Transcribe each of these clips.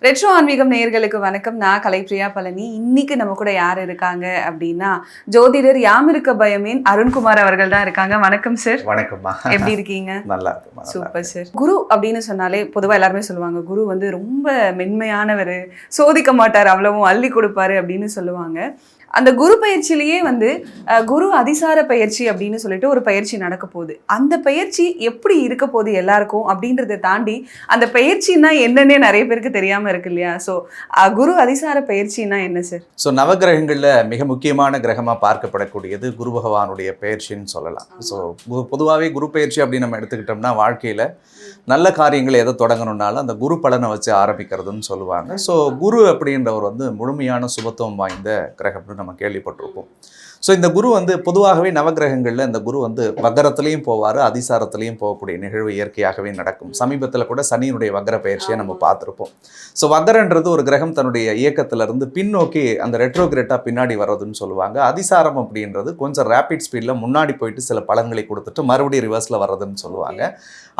Retro ஆன்மீகம் நேயர்களுக்கு வணக்கம். நான் கலைப்பிரியா பழனி. இன்னைக்கு நம்ம கூட யார் இருக்காங்க அப்படின்னா, ஜோதிடர் யாமிருக்க பயமேன் அருண்குமார் அவர்கள் தான் இருக்காங்க. வணக்கம் சார். வணக்கம்மா. எப்படி இருக்கீங்க? நல்லா இருக்குமா. Super sir. குரு அப்படின்னு சொன்னாலே பொதுவாக எல்லாருமே சொல்லுவாங்க, குரு வந்து ரொம்ப மென்மையானவர், சோதிக்க மாட்டார், அவ்வளவும் அள்ளி கொடுப்பாரு அப்படின்னு சொல்லுவாங்க. அந்த குரு பயிற்சியிலேயே வந்து குரு அதிசார பயிற்சி அப்படின்னு சொல்லிட்டு ஒரு பயிற்சி நடக்க போகுது. அந்த பயிற்சி எப்படி இருக்க போகுது எல்லாருக்கும் அப்படின்றத தாண்டி அந்த பயிற்சின்னா என்னன்னே நிறைய பேருக்கு தெரியாம இருக்கு இல்லையா? ஸோ குரு அதிசார பயிற்சின்னா என்ன சார்? ஸோ நவகிரகங்களில் மிக முக்கியமான கிரகமாக பார்க்கப்படக்கூடியது குரு பகவானுடைய பயிற்சின்னு சொல்லலாம். ஸோ பொதுவாகவே குரு பயிற்சி அப்படின்னு நம்ம எடுத்துக்கிட்டோம்னா வாழ்க்கையில் நல்ல காரியங்களை எதை தொடங்கணும்னாலும் அந்த குரு பலனை வச்சு ஆரம்பிக்கிறதுன்னு சொல்லுவாங்க. ஸோ குரு அப்படின்றவர் வந்து முழுமையான சுபத்துவம் வாய்ந்த கிரகம்னு நம்ம கேள்விப்பட்டிருப்போம். ஸோ இந்த குரு வந்து பொதுவாகவே நவகிரகங்களில் இந்த குரு வந்து வக்கரத்துலேயும் போவார், அதிசாரத்துலேயும் போகக்கூடிய நிகழ்வு இயற்கையாகவே நடக்கும். சமீபத்தில் கூட சனியினுடைய வக்கர பயிற்சியை நம்ம பார்த்துருப்போம். ஸோ வக்கரன்றது ஒரு கிரகம் தன்னுடைய இயக்கத்திலிருந்து பின்னோக்கி அந்த ரெட்ரோகிரேட்டாக பின்னாடி வர்றதுன்னு சொல்லுவாங்க. அதிசாரம் அப்படின்றது கொஞ்சம் ரேபிட் ஸ்பீடில் முன்னாடி போயிட்டு சில பலன்களை கொடுத்துட்டு மறுபடியும் ரிவர்ஸில் வர்றதுன்னு சொல்லுவாங்க.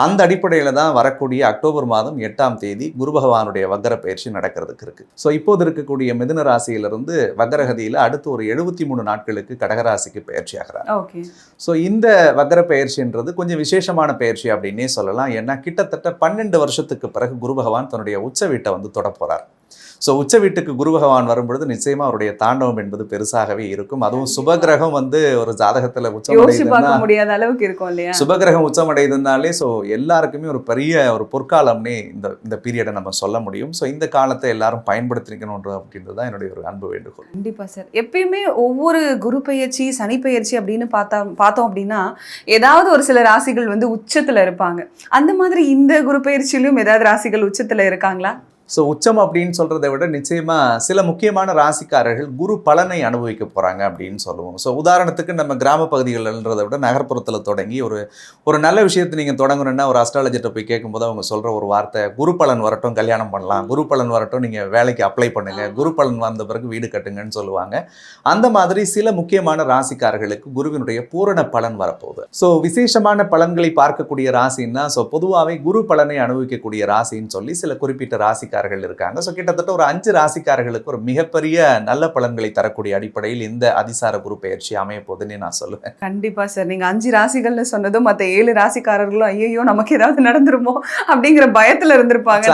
அந்த அடிப்படையில் தான் வரக்கூடிய அக்டோபர் மாதம் 8ஆம் தேதி குரு பகவானுடைய வக்கர பயிற்சி நடக்கிறதுக்கு இருக்குது. ஸோ இப்போது இருக்கக்கூடிய மிதுன ராசியிலிருந்து வக்கரகதியில் அடுத்து ஒரு 73 நாட்களுக்கு கடகராசிக்கு பயிற்சி ஆகிறார். ஸோ இந்த வக்கர பயிற்சின்றது கொஞ்சம் விசேஷமான பயிற்சி அப்படின்னே சொல்லலாம். ஏன்னா கிட்டத்தட்ட 12 வருஷத்துக்கு பிறகு குரு பகவான் தன்னுடைய உச்ச வீட்டை வந்து தொட போகிறார். ஸோ உச்ச வீட்டுக்கு குரு பகவான் வரும்பொழுது நிச்சயமாக அவருடைய தாண்டவம் என்பது பெருசாகவே இருக்கும். அதுவும் சுபகிரகம் வந்து ஒரு ஜாதகத்தில் சுபகிரகம் உச்சமடைதுனாலே ஸோ எல்லாருக்குமே ஒரு பெரிய ஒரு பொற்காலம்னே இந்த பீரியடை நம்ம சொல்ல முடியும். ஸோ இந்த காலத்தை எல்லாரும் பயன்படுத்திக்கணும் அப்படின்றது தான் என்னுடைய ஒரு அன்பு வேண்டுகோள். கண்டிப்பாக சார். எப்பயுமே ஒவ்வொரு குரு பயிற்சி சனி பயிற்சி அப்படின்னு பார்த்தோம் அப்படின்னா ஏதாவது ஒரு சில ராசிகள் வந்து உச்சத்தில் இருப்பாங்க. அந்த மாதிரி இந்த குரு பயிற்சியிலும் ஏதாவது ராசிகள் உச்சத்தில் இருக்காங்களா? ஸோ உச்சம் அப்படின்னு சொல்கிறத விட நிச்சயமாக சில முக்கியமான ராசிக்காரர்கள் குரு பலனை அனுபவிக்க போகிறாங்க அப்படின்னு சொல்லுவோம். ஸோ உதாரணத்துக்கு நம்ம கிராம பகுதிகள்ன்றதை விட நகர்ப்புறத்தில் தொடங்கி ஒரு நல்ல விஷயத்தை நீங்கள் தொடங்கணுன்னா ஒரு அஸ்ட்ராலஜிட்ட போய் கேட்கும்போது அவங்க சொல்கிற ஒரு வார்த்தை, குரு பலன் வரட்டும் கல்யாணம் பண்ணலாம், குரு பலன் வரட்டும் நீங்கள் வேலைக்கு அப்ளை பண்ணுங்கள், குரு பலன் வந்த பிறகு வீடு கட்டுங்கன்னு சொல்லுவாங்க. அந்த மாதிரி சில முக்கியமான ராசிக்காரர்களுக்கு குருவினுடைய பூரண பலன் வரப்போகுது. ஸோ விசேஷமான பலன்களை பார்க்கக்கூடிய ராசின்னா ஸோ பொதுவாகவே குரு பலனை அனுபவிக்கக்கூடிய ராசின்னு சொல்லி சில குறிப்பிட்ட ராசிக்காரர்கள் இருக்காங்க. ஸோ கிட்டத்தட்ட ஒரு 5 ராசிக்காரர்களுக்கு ஒரு மிகப்பெரிய நல்ல பலன்களை தரக்கூடிய அடிப்படையில் இந்த அதிசார குரு பயிற்சி அமைய போகுதுன்னு நான் சொல்லுவேன். கண்டிப்பா சார். நீங்க 5 ராசிகள்னு சொன்னதும் மற்ற 7 ராசிக்காரர்களும் ஐயோ நமக்கு ஏதாவது நடந்துருமோ அப்படிங்கிற பயத்துல இருந்திருப்பாங்க.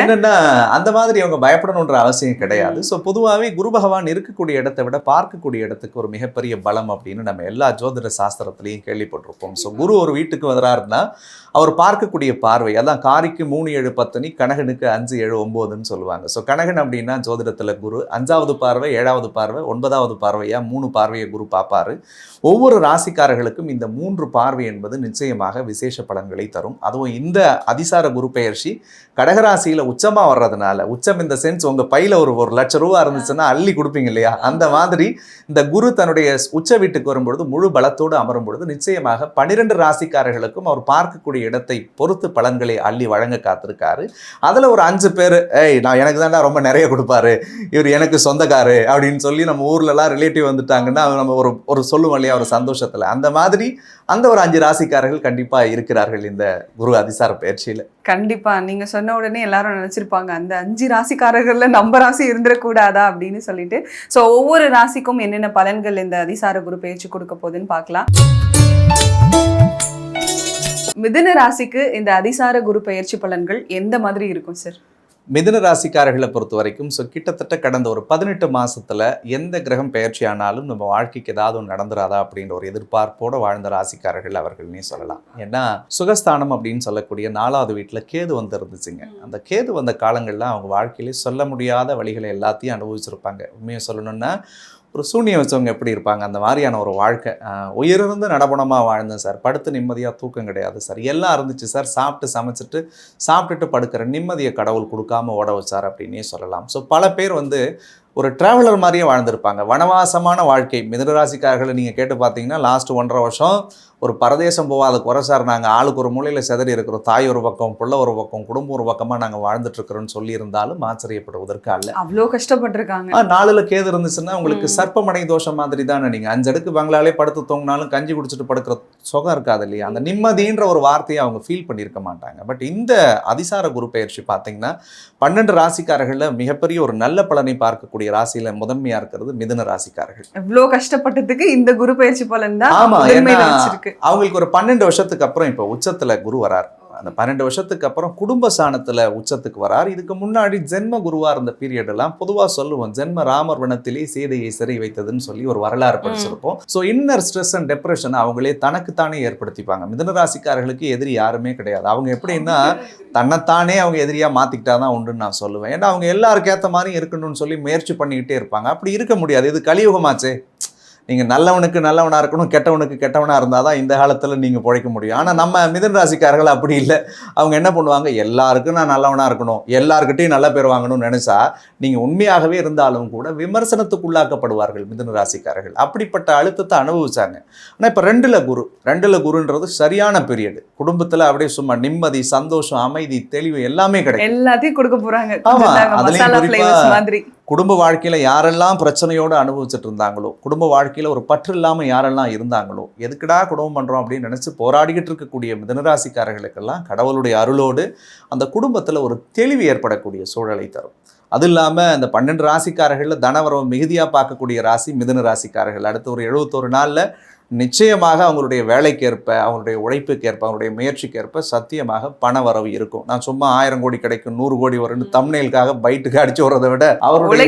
என்னன்னா அந்த மாதிரி அவங்க பயப்படணுன்ற அவசியம் கிடையாது. ஸோ பொதுவாகவே குரு பகவான் இருக்கக்கூடிய இடத்தை விட பார்க்கக்கூடிய இடத்துக்கு ஒரு மிகப்பெரிய பலம் அப்படின்னு நம்ம எல்லா ஜோதிட சாஸ்திரத்திலையும் கேள்விப்பட்டிருப்போம். ஸோ குரு ஒரு வீட்டுக்கு வர்றாருன்னா அவர் பார்க்கக்கூடிய பார்வை அதான் காரிக்கு 3 7 10 கணகனுக்கு 5 7 9ன்னு சொல்லுவாங்க. ஸோ கணகன் அப்படின்னா ஜோதிடத்தில் குரு 5வது பார்வை 7வது பார்வை 9வது பார்வையாக 3 பார்வையை குரு பார்ப்பாரு. ஒவ்வொரு ராசிக்காரர்களுக்கும் இந்த 3 பார்வை என்பது நிச்சயமாக விசேஷ பலன்களை தரும். அதுவும் இந்த அதிசார குரு பெயர்ச்சி கடகராசியில் உச்சமாக வர்றதுனால, உச்சம் இந்த சென்ஸ் உங்கள் பையில் ஒரு லட்சம் ரூபா இருந்துச்சுன்னா அள்ளி கொடுப்பீங்க இல்லையா, அந்த மாதிரி இந்த குரு தன்னுடைய உச்ச வீட்டுக்கு வரும்பொழுது முழு பலத்தோடு அமரும் பொழுது நிச்சயமாக 12 ராசிக்காரர்களுக்கும் அவர் பார்க்கக்கூடிய இடத்தை பொறுத்து பலன்களை அள்ளி வழங்க காத்திருக்காரு. அதில் ஒரு 5 பேர் நான் எனக்கு தாண்டா ரொம்ப நிறைய கொடுப்பாரு, இவர் எனக்கு சொந்தக்காரு அப்படின்னு சொல்லி நம்ம ஊர்லலாம் ரிலேட்டிவ் வந்துட்டாங்கன்னா நம்ம ஒரு சொல்லுவோம் இல்லையா ஒரு சந்தோஷத்தில், அந்த மாதிரி அந்த ஒரு 5 ராசிக்காரர்கள் கண்டிப்பாக இருக்கிறார்கள் இந்த குரு அதிசார பயிற்சியில். கண்டிப்பா நீங்க சொன்ன உடனே எல்லாரும் நினைச்சிருப்பாங்க அந்த 5 ராசிக்காரர்கள்ல நம்ம ராசி இருந்துடக்கூடாதா அப்படின்னு சொல்லிட்டு. ஸோ ஒவ்வொரு ராசிக்கும் என்னென்ன பலன்கள் இந்த அதிசார குரு பயிற்சி கொடுக்க போகுதுன்னு பார்க்கலாம். மிதுன ராசிக்கு இந்த அதிசார குரு பயிற்சி பலன்கள் எந்த மாதிரி இருக்கும் சார்? மிதுன ராசிக்காரர்களை பொறுத்த வரைக்கும் ஸோ கிட்டத்தட்ட கடந்த ஒரு 18 மாதத்தில் எந்த கிரகம் பயிற்சி ஆனாலும் நம்ம வாழ்க்கைக்கு ஏதாவது ஒன்று நடந்துராதா அப்படின்ற ஒரு எதிர்பார்ப்போடு வாழ்ந்த ராசிக்காரர்கள் அவர்கள்னே சொல்லலாம். ஏன்னா சுகஸ்தானம் அப்படின்னு சொல்லக்கூடிய 4வது வீட்டில் கேது வந்து இருந்துச்சுங்க. அந்த கேது வந்த காலங்களில் அவங்க வாழ்க்கையிலே சொல்ல முடியாத வழிகளை எல்லாத்தையும் அனுபவிச்சிருப்பாங்க. உண்மையை சொல்லணும்னா ஒரு சூனியம் வச்சவங்க எப்படி இருப்பாங்க அந்த மாதிரியான ஒரு வாழ்க்கை. உயிரிழந்து நடபணமாக வாழ்ந்தேன் சார், படுத்து நிம்மதியாக தூக்கம் கிடையாது சார், எல்லாம் இருந்துச்சு சார், சாப்பிட்டுட்டு படுக்கிற நிம்மதியை கடவுள் கொடுக்காம ஓட வச்சார் அப்படின்னே சொல்லலாம். ஸோ பல பேர் வந்து ஒரு டிராவலர் மாதிரியே வாழ்ந்திருப்பாங்க. வனவாசமான வாழ்க்கை. மிதுன ராசிக்காரர்களை நீங்கள் கேட்டு பார்த்தீங்கன்னா லாஸ்ட் 1.5 வருஷம் ஒரு பரதேசம் போகாத குறை சார், நாங்கள் ஆளுக்கு ஒரு மூலையில் செதறி இருக்கிறோம், தாய் ஒரு பக்கம் புள்ள ஒரு பக்கம் குடும்பம் ஒரு பக்கமாக நாங்கள் வாழ்ந்துட்டு இருக்கிறோம்னு சொல்லியிருந்தாலும் ஆச்சரியப்படுவதற்கு அல்ல. அவ்வளோ கஷ்டப்பட்டிருக்காங்க. 4ல் கேது இருந்துச்சுன்னா உங்களுக்கு சர்ப்பமடை தோஷம் மாதிரி தானே. நீங்கள் 5 அடுக்கு பங்களாலே படுத்து தூங்கினாலும் கஞ்சி குடிச்சிட்டு படுக்கிற சுகம் இருக்காது இல்லையா? அந்த நிம்மதின்ற ஒரு வார்த்தையை அவங்க ஃபீல் பண்ணியிருக்க மாட்டாங்க. பட் இந்த அதிசார குரு பயிற்சி பார்த்தீங்கன்னா 12 ராசிக்காரர்களில் மிகப்பெரிய ஒரு நல்ல பலனை பார்க்கக்கூடிய ராசியில் முதன்மையாக இருக்கிறது மிதுன ராசிக்காரர்கள். எவ்வளோ கஷ்டப்பட்டதுக்கு இந்த குரு பயிற்சி பலன் தான் அவங்களுக்கு ஒரு 12 வருஷத்துக்கு அப்புறம் இப்போ உச்சத்துல குரு வரார். அந்த 12 வருஷத்துக்கு அப்புறம் குடும்ப ஸ்தானத்துல உச்சத்துக்கு வரார். இதுக்கு முன்னாடி ஜென்ம குருவா இருந்த பீரியட் எல்லாம் பொதுவா சொல்லுவோம், ஜென்ம ராமர் வனத்திலே சீதையை சிறை வைத்ததுன்னு சொல்லி ஒரு வரலாறு படிச்சிருப்போம். So inner stress and depression அவங்களே தனக்குத்தானே ஏற்படுத்திப்பாங்க. மிதுன ராசிக்காரர்களுக்கு எதிரி யாருமே கிடையாது. அவங்க எப்படின்னா தன்னைத்தானே அவங்க எதிரியா மாத்திக்கிட்டாதான் உண்டுன்னு நான் சொல்லுவேன். ஏன்னா அவங்க எல்லாருக்கும் ஏற்ற மாதிரி இருக்கணும்னு சொல்லி முயற்சி பண்ணிக்கிட்டே இருப்பாங்க. அப்படி இருக்க முடியாது, இது கலியுகமாச்சே. நீங்கள் நல்லவனுக்கு நல்லவனாக இருக்கணும், கெட்டவனுக்கு கெட்டவனாக இருந்தால் தான் இந்த காலத்தில் நீங்கள் பிழைக்க முடியும். ஆனால் நம்ம மிதுன ராசிக்காரர்கள் அப்படி இல்லை. அவங்க என்ன பண்ணுவாங்க, எல்லாருக்கும் நான் நல்லவனாக இருக்கணும், எல்லாருக்கிட்டையும் நல்ல பேர் வாங்கணும்னு நினச்சா நீங்கள் உண்மையாகவே இருந்தாலும் கூட விமர்சனத்துக்குள்ளாக்கப்படுவார்கள் மிதுன ராசிக்காரர்கள். அப்படிப்பட்ட அழுத்தத்தை அனுபவிச்சாங்க. ஆனால் இப்போ 2ல் குருன்றது சரியான பீரியடு. குடும்பத்தில் அப்படியே சும்மா நிம்மதி, சந்தோஷம், அமைதி, தெளிவு எல்லாமே கிடைக்கும். எல்லாத்தையும் கொடுக்க போகிறாங்க. ஆமாம், அதுலேயும் குடும்ப வாழ்க்கையில் யாரெல்லாம் பிரச்சனையோடு அனுபவிச்சுட்டு இருந்தாங்களோ, குடும்ப வாழ்க்கையில் ஒரு பற்று இல்லாமல் யாரெல்லாம் இருந்தாங்களோ, எதுக்குடா குடும்பம் பண்ணுறோம் அப்படின்னு நினச்சி போராடிக்கிட்டு இருக்கக்கூடிய மிதுனராசிக்காரர்களுக்கெல்லாம் கடவுளுடைய அருளோடு அந்த குடும்பத்தில் ஒரு தெளிவு ஏற்படக்கூடிய சூழலை தரும். அது இல்லாமல் இந்த 12 ராசிக்காரர்களில் தனவரவு மிகுதியாக பார்க்கக்கூடிய ராசி மிதுன ராசிக்காரர்கள். அடுத்த ஒரு 71 நாளில் நிச்சயமாக அவங்களுடைய வேலைக்கேற்ப, அவங்களுடைய உழைப்புக்கேற்ப, அவங்களுடைய முயற்சிக்கேற்ப சத்தியமாக பண வரவு இருக்கும். நான் சும்மா 1000 கோடி கிடைக்கும் 100 கோடி வரும்னு தம்ப்நெயிலுக்காக பைட்டுக்கு அடிச்சு வர்றதை விட அவருடைய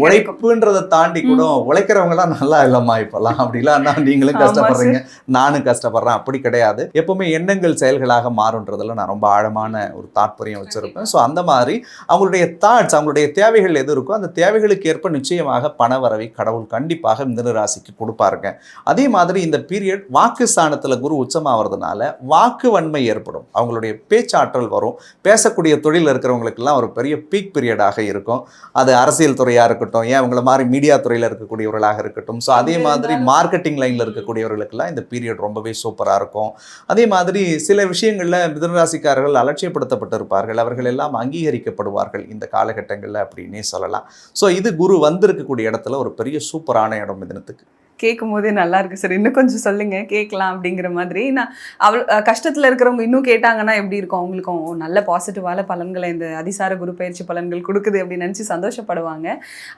உழைப்புன்றதை தாண்டி கூட உழைக்கிறவங்க எல்லாம் நல்லா இல்லம்மா இப்பெல்லாம் அப்படிலாம் நீங்களும் கஷ்டப்படுறீங்க, நானும் கஷ்டப்படுறேன், அப்படி கிடையாது. எப்பவுமே எண்ணங்கள் செயல்களாக மாறுன்றதுல நான் ரொம்ப ஆழமான ஒரு தாற்பயம் வச்சிருப்பேன். ஸோ அந்த மாதிரி அவங்களுடைய தாட்ஸ், அவங்களுடைய தேவைகள் எது இருக்கோ அந்த தேவைகளுக்கு ஏற்ப நிச்சயமாக பண வரவை கடவுள் கண்டிப்பாக மிதுன ராசிக்கு கொடுப்பாருங்க. அதே மாதிரி இந்த பீரியட் வாக்கு ஸ்தானத்தில் குரு உச்சமாகிறதுனால வாக்கு வன்மை ஏற்படும். அவங்களுடைய பேச்சாற்றல் வரும். பேசக்கூடிய தொழில் இருக்கிறவங்களுக்கெல்லாம் ஒரு பெரிய பீக் பீரியடாக இருக்கும். அது அரசியல் துறையாக இருக்கட்டும், ஏன் அவங்கள மாதிரி மீடியா துறையில் இருக்கக்கூடியவர்களாக இருக்கட்டும். ஸோ அதே மாதிரி மார்க்கெட்டிங் லைனில் இருக்கக்கூடியவர்களுக்கெல்லாம் இந்த பீரியட் ரொம்பவே சூப்பராக இருக்கும். அதே மாதிரி சில விஷயங்களில் மிதுனராசிக்காரர்கள் அலட்சியப்படுத்தப்பட்டிருப்பார்கள், அவர்கள் எல்லாம் அங்கீகரிக்கப்படுவார்கள் இந்த காலகட்டங்களில் அப்படின்னே சொல்லலாம். ஸோ இது குரு வந்திருக்கக்கூடிய இடத்துல ஒரு பெரிய சூப்பரான இடம் மிதுனத்துக்கு. கேட்கும் போதே நல்லா இருக்கு சார், இன்னும் கொஞ்சம் சொல்லுங்க கேட்கலாம் அப்படிங்கிற மாதிரி. நான் கஷ்டத்தில் இருக்கிறவங்க இன்னும் கேட்டாங்கன்னா எப்படி இருக்கும், அவங்களுக்கும் நல்ல பாசிட்டிவான பலன்களை இந்த அதிசார குரு பயிற்சி பலன்கள் கொடுக்குது அப்படின்னு நினச்சி சந்தோஷப்படுவாங்க.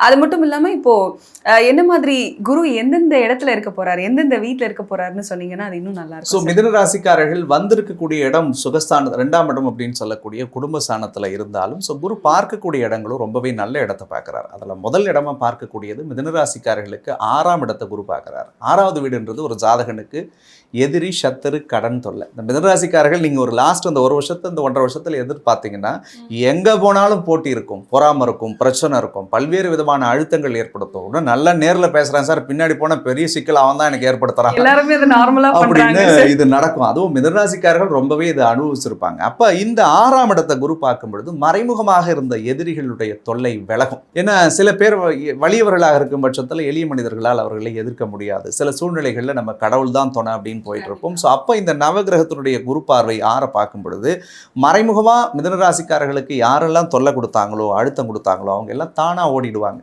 அது மட்டும் இல்லாமல் இப்போது என்ன மாதிரி குரு எந்தெந்த இடத்துல இருக்க போறாரு, எந்தெந்த வீட்டில் இருக்க போறாருன்னு சொன்னீங்கன்னா அது இன்னும் நல்லா இருக்கும். ஸோ மிதுன ராசிக்காரர்கள் வந்திருக்கக்கூடிய இடம் சுகஸ்தான 2ஆம் இடம் அப்படின்னு சொல்லக்கூடிய குடும்ப ஸ்தானத்தில் இருந்தாலும் ஸோ குரு பார்க்கக்கூடிய இடங்களும் ரொம்பவே நல்ல இடத்தை பார்க்குறாரு. அதில் முதல் இடமா பார்க்கக்கூடியது மிதுன ராசிக்காரர்களுக்கு 6ஆம் இடத்தை குரு பார்க்குறாரு. 6வது வீடுன்றது ஒரு ஜாதகனுக்கு எதிரி, சத்துரு, கடன் தொல்லை. இந்த மிதுனராசிக்காரர்கள் நீங்கள் ஒரு லாஸ்ட் அந்த 1 வருஷத்தை இந்த 1.5 வருஷத்தில் எதிர்பார்த்தீங்கன்னா எங்கே போனாலும் போட்டி இருக்கும், பொறாமை இருக்கும், பிரச்சனை இருக்கும், பல்வேறு விதமான அழுத்தங்கள் ஏற்படுத்தும். இன்னும் நல்லா நேரில் பேசுகிறேன் சார், பின்னாடி போன பெரிய சிக்கல் அவன் தான் எனக்கு ஏற்படுத்துறான் அப்படின்னு இது நடக்கும். அதுவும் மிதுனராசிக்காரர்கள் ரொம்பவே இதை அனுபவிச்சிருப்பாங்க. அப்போ இந்த 6ஆம் இடத்தை குரு பார்க்கும் பொழுது மறைமுகமாக இருந்த எதிரிகளுடைய தொல்லை விலகும். ஏன்னா சில பேர் வலியவர்களாக இருக்கும் பட்சத்தில் எளிய மனிதர்களால் அவர்களை எதிர்க்க முடியாது. சில சூழ்நிலைகளில் நம்ம கடவுள் தான் துணை அப்படின்னு போயிட்டு இருப்போம். ஸோ அப்போ இந்த நவகிரகத்தினுடைய குரு பார்வை 6 பார்க்கும் பொழுது மறைமுகமாக மிதுனராசிக்காரர்களுக்கு யாரெல்லாம் தொல்லை கொடுத்தாங்களோ, அழுத்தம் கொடுத்தாங்களோ அவங்க எல்லாம் தானாக ஓடிடுவாங்க.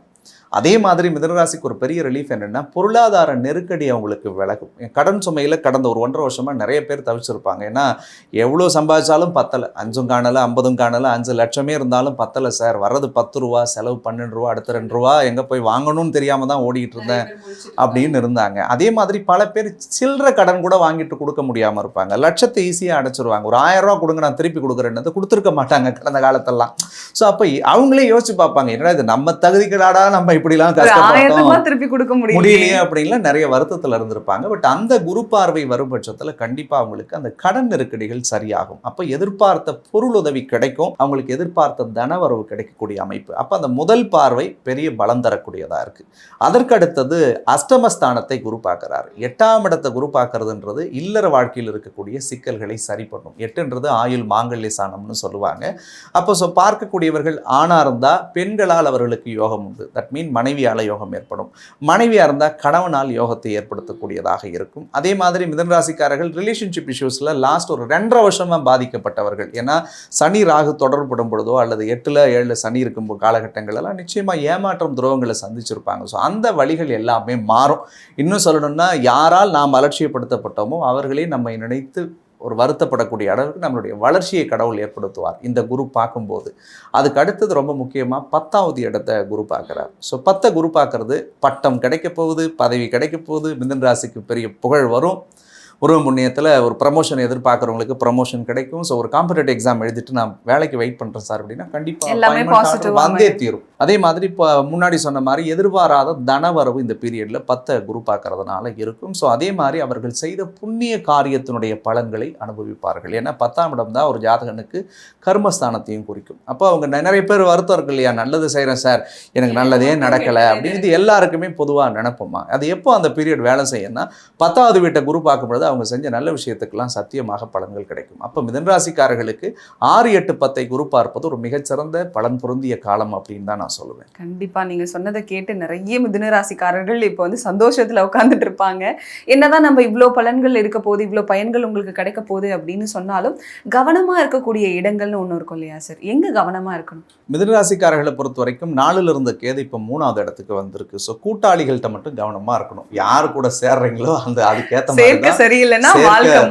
அதே மாதிரி மிதுனராசிக்கு ஒரு பெரிய ரிலீஃப் என்னென்னா பொருளாதார நெருக்கடி அவங்களுக்கு விலகும். கடன் சுமையில் கடந்த ஒரு 1.5 வருஷமாக நிறைய பேர் தவிச்சிருப்பாங்க. ஏன்னா எவ்வளோ சம்பாதிச்சாலும் பத்தலை, 5 காணலை 50 காணலை, 5 லட்சமே இருந்தாலும் பத்தலை சார், வர்றது 10 ரூபா, செலவு 12 ரூபா, அடுத்த 2 ரூபா எங்கே போய் வாங்கணும்னு தெரியாமல் தான் ஓடிக்கிட்டு இருந்தேன் அப்படின்னு இருந்தாங்க. அதே மாதிரி பல பேர் சில்லற கடன் கூட வாங்கிட்டு கொடுக்க முடியாமல் இருப்பாங்க. லட்சத்தை ஈஸியாக அடைச்சிருவாங்க. ஒரு 1000 ரூபா கொடுங்க நான் திருப்பி கொடுக்குறேன்னு கொடுத்துருக்க மாட்டாங்க கடந்த காலத்தெல்லாம். ஸோ அப்போ அவங்களே யோசிச்சு பார்ப்பாங்க, என்னடா இது நம்ம தகுதிகளாடா நம்ம இப்படிலாம் கஷ்டப்பட்டோம், திருப்பி கொடுக்க முடியலையே அப்படின்லாம் நிறைய வருத்தத்தில் இருந்திருப்பாங்க. பட் அந்த குரு பார்வை வரும் பட்சத்தில் கண்டிப்பா அவங்களுக்கு அந்த கடன் நெருக்கடிகள் சரியாகும். அப்போ எதிர்பார்த்த பொருள் உதவி கிடைக்கும், அவங்களுக்கு எதிர்பார்த்த தனவரவு கிடைக்கக்கூடிய அமைப்பு. அப்போ அந்த முதல் பார்வை பெரிய பலம் தரக்கூடியதா இருக்கு. அதற்கு அடுத்தது அஷ்டமஸ்தானத்தை குரு பார்க்கிறார். 8ஆம் இடத்தை குரு பார்க்கறதுன்றது இல்லற வாழ்க்கையில் இருக்கக்கூடிய சிக்கல்களை சரி பண்ணும். 8ன்றது ஆயுள் மாங்கல்ய ஸ்தானம்னு சொல்லுவாங்க. அப்போ பார்க்கக்கூடிய இருக்கக்கூடியவர்கள் ஆணாக இருந்தால் பெண்களால் அவர்களுக்கு யோகம் உண்டு. தட் மீன் மனைவியால் யோகம் ஏற்படும். மனைவியாக இருந்தால் கணவனால் யோகத்தை ஏற்படுத்தக்கூடியதாக இருக்கும். அதே மாதிரி மிதுன ராசிக்காரர்கள் ரிலேஷன்ஷிப் இஷ்யூஸில் லாஸ்ட் ஒரு 2.5 வருஷமாக பாதிக்கப்பட்டவர்கள். ஏன்னா சனி ராகு தொடர்புடும் பொழுதோ அல்லது 8ல் 7ல் சனி இருக்கும் காலகட்டங்களெல்லாம் நிச்சயமாக ஏமாற்றம் துரோகங்களை சந்திச்சிருப்பாங்க. ஸோ அந்த வழிகள் எல்லாமே மாறும். இன்னும் சொல்லணும்னா யாரால் நாம் அலட்சியப்படுத்தப்பட்டோமோ அவர்களே நம்மை நினைத்து ஒரு வருத்தப்படக்கூடிய அளவுக்கு நம்மளுடைய வளர்ச்சியை கடவுள் ஏற்படுத்துவார் இந்த குரு பார்க்கும்போது. அதுக்கு அடுத்தது ரொம்ப முக்கியமாக 10வது இடத்தை குரு பார்க்குறார். ஸோ 10 குரு பார்க்கறது பட்டம் கிடைக்க போகுது, பதவி கிடைக்க போகுது, மிதுன ராசிக்கு பெரிய புகழ் வரும். உருவ புண்ணியத்தில் ஒரு ப்ரமோஷன் எதிர்பார்க்குறவங்களுக்கு ப்ரமோஷன் கிடைக்கும். ஸோ ஒரு காம்படிட்டிவ் எக்ஸாம் எழுதிட்டு நான் வேலைக்கு வெயிட் பண்ணுறேன் சார் அப்படின்னா கண்டிப்பாக வந்தே தீரும். அதே மாதிரி இப்போ முன்னாடி சொன்ன மாதிரி எதிர்பாராத தனவரவு இந்த பீரியடில் 10 குரு பார்க்கறதுனால இருக்கும். ஸோ அதே மாதிரி அவர்கள் செய்த புண்ணிய காரியத்தினுடைய பலன்களை அனுபவிப்பார்கள். ஏன்னா 10ஆம் இடம் தான் ஒரு ஜாதகனுக்கு கர்மஸ்தானத்தையும் குறிக்கும். அப்போ அவங்க நிறைய பேர் வருத்தம் இருக்கு இல்லையா, நல்லது செய்கிறேன் சார் எனக்கு நல்லதே நடக்கலை அப்படின்னு எல்லாருக்குமே பொதுவாக நினைப்போமா. அது எப்போ அந்த பீரியட் வேலை செய்யணும்னா 10வது வீட்டை குரு பார்க்கும்பொழுது அவங்க செஞ்ச நல்ல விஷயத்துக்கெல்லாம் சத்தியமாக பலன்கள் கிடைக்கும். அப்போ மிதுன ராசிக்காரர்களுக்கு 6, 8, 10 குரு பார்ப்பது ஒரு மிகச்சிறந்த பலன் பொருந்திய காலம் அப்படின்னு தான் நான் சொல்லுவேன். கண்டிப்பா நீங்க சொன்னதை கேட்டு நிறைய மிதுன ராசிக்காரர்கள் இப்போ வந்து சந்தோஷத்துல உட்கார்ந்துட்டு இருப்பாங்க. என்னதான் நம்ம இவ்வளோ பலன்கள் இருக்க போகுது, இவ்வளோ பயன்கள் உங்களுக்கு கிடைக்க போகுது அப்படின்னு சொன்னாலும் கவனமா இருக்கக்கூடிய இடங்கள்னு ஒன்று இருக்கும் இல்லையா சார்? எங்க கவனமா இருக்கணும்? மிதுன ராசிக்காரர்களை பொறுத்த வரைக்கும் 4ல் இருந்த கேது இப்போ 3வது இடத்துக்கு வந்திருக்கு. ஸோ கூட்டாளிகள்கிட்ட மட்டும் கவனமா இருக்கணும். யாரு கூட சேர்றீங்களோ அந்த அதுக்கேற்ற மாதிரி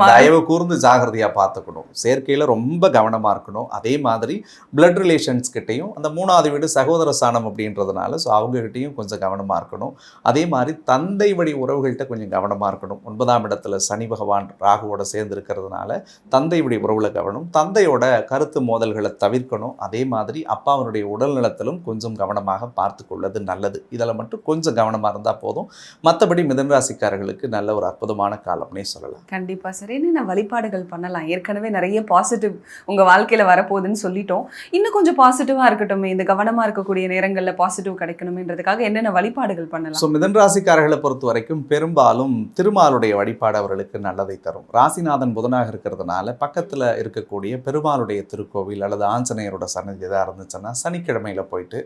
தயவு கூர்ந்து ஜாகிரதையா பார்த்துக்கணும். சேர்க்கையில ரொம்ப கவனமா இருக்கணும். அதே மாதிரி பிளட் ரிலேஷன்ஸ் கிட்டையும் அந்த 3வது வீடு சகோதர ஸ்தானம் அப்படின்றதுனால ஸோ அவங்க கிட்டையும் கொஞ்சம் கவனமா இருக்கணும். அதே மாதிரி தந்தை வழி உறவுகள்கிட்ட கொஞ்சம் கவனமா இருக்கணும். 9ஆம் இடத்துல சனி பகவான் ராகுவோட சேர்ந்து இருக்கிறதுனால தந்தை வழி உறவுல கவனம், தந்தையோட கருத்து மோதல்களை தவிர்க்கணும். அதே மாதிரி அப்பாவனுடைய உடல் நலத்திலும் கொஞ்சம் கவனமாக பார்த்து கொள்வது நல்லது. இதில் மட்டும் கொஞ்சம் கவனமா இருந்தா போதும். மற்றபடி மிதுன ராசிக்காரர்களுக்கு நல்ல ஒரு அற்புதமான காலம்னே சொல்லலாம். கண்டிப்பா சார். என்னென்ன வழிபாடுகள் பண்ணலாம்? ஏற்கனவே நிறைய பாசிட்டிவ் உங்க வாழ்க்கையில வரப்போகுதுன்னு சொல்லிட்டோம். இன்னும் கொஞ்சம் பாசிட்டிவா இருக்கட்டும், இந்த கவனமா இருக்கக்கூடிய நேரங்கள்ல பாசிட்டிவ் கிடைக்கணும்ன்றதுக்காக என்னென்ன வழிபாடுகள் பண்ணலாம்? ஸோ மிதுன ராசிக்காரர்களை பொறுத்த வரைக்கும் பெரும்பாலும் திருமாலுடைய வழிபாடு அவர்களுக்கு நல்லதை தரும். ராசிநாதன் புதனாக இருக்கிறதுனால பக்கத்தில் இருக்கக்கூடிய பெருமாளுடைய திருக்கோவில் அல்லது ஆஞ்சநேயரோட சன்னதி எதாக இருந்துச்சுன்னா சனிக்கிழமையில போயிட்டு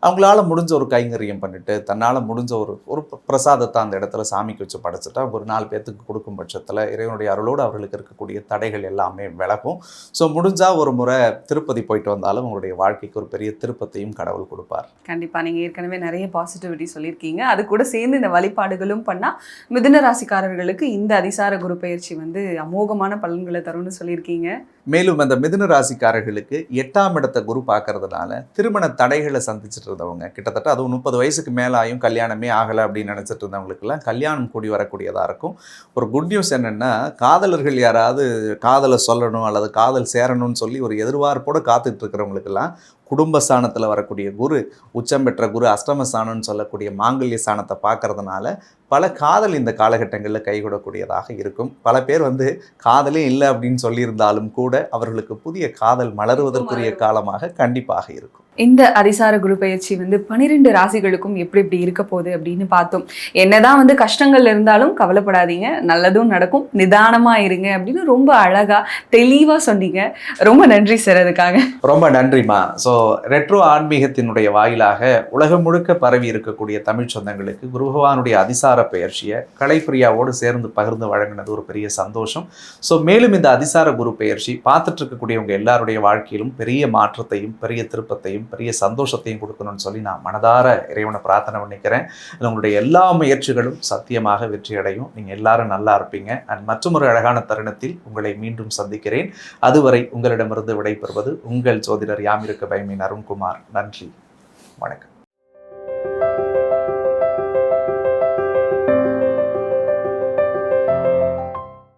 அவங்களால முடிஞ்ச ஒரு கைங்கரியம் பண்ணிட்டு தன்னால் முடிஞ்ச ஒரு பிரசாதத்தை அந்த இடத்துல சாமிக்கு வச்சு படைச்சிட்டா ஒரு 4 பேர்த்துக்கு கொடுக்கும் பட்சத்தில் இறைவனுடைய அருளோடு அவர்களுக்கு இருக்கக்கூடிய தடைகள் எல்லாமே விலகும். ஸோ முடிஞ்சால் ஒரு முறை திருப்பதி போயிட்டு வந்தாலும் உங்களுடைய வாழ்க்கைக்கு ஒரு பெரிய திருப்பத்தையும் கடவுள் கொடுப்பார். கண்டிப்பாக நீங்கள் ஏற்கனவே நிறைய பாசிட்டிவிட்டி சொல்லியிருக்கீங்க. அது கூட சேர்ந்து இந்த வழிபாடுகளும் பண்ணால் மிதுன ராசிக்காரர்களுக்கு இந்த அதிசார குரு பயிற்சி வந்து அமோகமான பலன்களை தரும்னு சொல்லியிருக்கீங்க. மேலும் அந்த மிதுன ராசிக்காரர்களுக்கு 8ஆம் இடத்தை குரு பார்க்கறதுனால திருமண தடைகளை சந்திச்சுட்டு இருந்தவங்க கிட்டத்தட்ட அதுவும் 30 வயசுக்கு மேலாயும் கல்யாணமே ஆகலை அப்படின்னு நினச்சிட்டு இருந்தவங்களுக்கெல்லாம் கல்யாணம் கூடி வரக்கூடியதாக இருக்கும். ஒரு குட் நியூஸ் என்னென்னா காதலர்கள் யாராவது காதலை சொல்லணும் அல்லது காதல் சேரணும்னு சொல்லி ஒரு எதிர்பார்ப்போடு காத்துட்டு இருக்கிறவங்களுக்கெல்லாம் குடும்பஸ்தானத்தில் வரக்கூடிய குரு, உச்சம் பெற்ற குரு அஷ்டமஸ்தானம்னு சொல்லக்கூடிய மாங்கல்ய ஸ்தானத்தை பார்க்கறதுனால பல காதல் இந்த காலகட்டங்களில் கைகூடக்கூடியதாக இருக்கும். பல பேர் வந்து காதலே இல்லை அப்படின்னு சொல்லியிருந்தாலும் கூட அவர்களுக்கு புதிய காதல் மலருவதற்குரிய காலமாக கண்டிப்பாக இருக்கும். இந்த அதிசார குரு பயிற்சி வந்து 12 ராசிகளுக்கும் எப்படி இருக்க போகுது அப்படின்னு பார்த்தோம். என்னதான் வந்து கஷ்டங்கள் இருந்தாலும் கவலைப்படாதீங்க, நல்லதும் நடக்கும், நிதானமா இருங்க அப்படின்னு ரொம்ப அழகா தெளிவா சொன்னீங்க. ரொம்ப நன்றி சார். அதுக்காக ரொம்ப நன்றிமா. ஸோ ரெட்ரோ ஆன்மீகத்தினுடைய வாயிலாக உலகம் முழுக்க பரவி இருக்கக்கூடிய தமிழ் சொந்தங்களுக்கு குரு பகவானுடைய அதிசார பெயர்ச்சியை கலைப்பிரியாவோடு சேர்ந்து பகிர்ந்து வழங்கினது ஒரு பெரிய சந்தோஷம். ஸோ மேலும் இந்த அதிசார குரு பெயர்ச்சி பார்த்துட்டு இருக்கக்கூடியவங்க எல்லாருடைய வாழ்க்கையிலும் பெரிய மாற்றத்தையும் பெரிய திருப்பத்தையும் பெரிய சந்தோஷத்தையும் கொடுக்கணும்னு சொல்லி நான் மனதார இறைவனை பிரார்த்தனை பண்ணிக்கிறேன். உங்களுடைய எல்லா முயற்சிகளும் சத்தியமாக வெற்றி அடையும். நீங்கள் எல்லாரும் நல்லா இருப்பீங்க. அண்ட் மற்றொரு அழகான தருணத்தில் உங்களை மீண்டும் சந்திக்கிறேன். அதுவரை உங்களிடமிருந்து விடைபெறுவது உங்கள் ஜோதிடர் யாமிருக்க பயமீன் அருண்குமார். நன்றி, வணக்கம்.